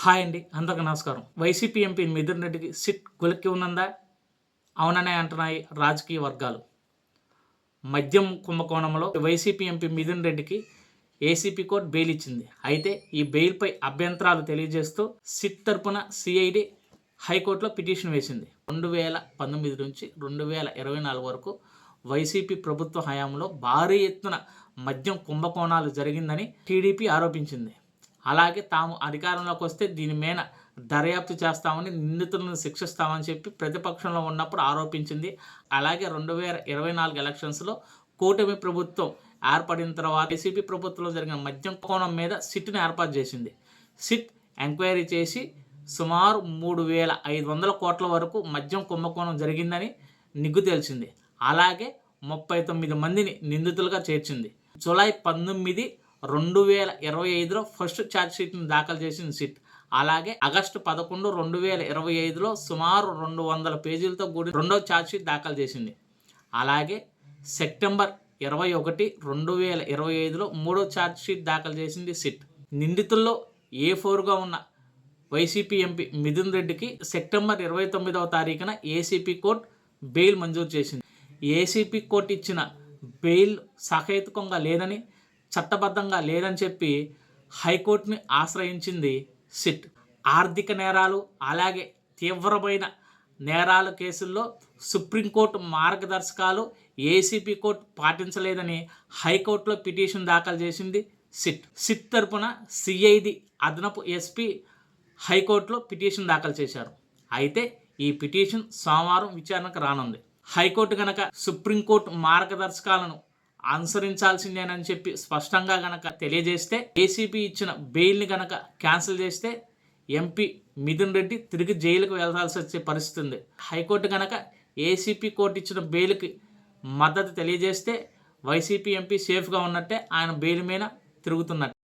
Hi అండి, అందరికీ నమస్కారం. వైసీపీ ఎంపీ మిథున్ రెడ్డికి సిట్ కొలిక్కి ఉన్నందా? అవుననే అంటున్నాయి రాజకీయ వర్గాలు. మద్యం కుంభకోణంలో వైసీపీ ఎంపీ మిథున్ రెడ్డికి ఏసీపీ కోర్టు బెయిల్ ఇచ్చింది. అయితే ఈ బెయిల్పై అభ్యంతరాలు తెలియజేస్తూ సిట్ తరపున సిఐడి హైకోర్టులో పిటిషన్ వేసింది. 2019 నుంచి 2024 వరకు వైసీపీ ప్రభుత్వ హయాంలో భారీ ఎత్తున మద్యం కుంభకోణాలు జరిగిందని టీడీపీ ఆరోపించింది. అలాగే తాము అధికారంలోకి వస్తే దీని మీద దర్యాప్తు చేస్తామని, నిందితులను శిక్షిస్తామని చెప్పి ప్రతిపక్షంలో ఉన్నప్పుడు ఆరోపించింది. అలాగే 2024 ఎలక్షన్స్లో కూటమి ప్రభుత్వం ఏర్పడిన తర్వాత వైసీపీ ప్రభుత్వంలో జరిగిన మద్యం కోణం మీద సిట్ని ఏర్పాటు చేసింది. సిట్ ఎంక్వైరీ చేసి సుమారు 3,500 కోట్ల వరకు మద్యం కుంభకోణం జరిగిందని నిగ్గు తేల్చింది. అలాగే 39 మందిని నిందితులుగా చేర్చింది. జూలై 19, 2025లో ఫస్ట్ ఛార్జ్షీట్ని దాఖలు చేసింది సిట్. అలాగే ఆగస్టు 11, 2025లో సుమారు 200 పేజీలతో కూడిన రెండో ఛార్జ్షీట్ దాఖలు చేసింది. అలాగే సెప్టెంబర్ 21, 2025లో మూడో ఛార్జ్షీట్ దాఖలు చేసింది సిట్. నిందితుల్లో A4గా ఉన్న వైసీపీ ఎంపీ మిథున్ రెడ్డికి సెప్టెంబర్ 29వ తారీఖున ఏసీపీ కోర్టు బెయిల్ మంజూరు చేసింది. ఏసీపీ కోర్టు ఇచ్చిన బెయిల్ సహేతుకంగా లేదని, చట్టబద్ధంగా లేదని చెప్పి హైకోర్టుని ఆశ్రయించింది సిట్. ఆర్థిక నేరాలు అలాగే తీవ్రమైన నేరాల కేసుల్లో సుప్రీంకోర్టు మార్గదర్శకాలు ఏసీపీ కోర్టు పాటించలేదని హైకోర్టులో పిటిషన్ దాఖలు చేసింది సిట్. సిట్ తరపున సిఐడి అదనపు ఎస్పీ హైకోర్టులో పిటిషన్ దాఖలు చేశారు. అయితే ఈ పిటిషన్ సోమవారం విచారణకు రానుంది. హైకోర్టు గనక సుప్రీంకోర్టు మార్గదర్శకాలను అనుసరించాల్సిందేనని చెప్పి స్పష్టంగా గనక తెలియజేస్తే, ఏసీపీ ఇచ్చిన బెయిల్ని గనక క్యాన్సిల్ చేస్తే ఎంపీ మిథున్ రెడ్డి తిరిగి జైలుకు వెళ్లాల్సి వచ్చే పరిస్థితి ఉంది. హైకోర్టు గనక ఏసీపీ కోర్టు ఇచ్చిన బెయిల్కి మద్దతు తెలియజేస్తే వైసీపీ ఎంపీ సేఫ్గా ఉన్నట్టే, ఆయన బెయిల్ మీద తిరుగుతున్నట్టు.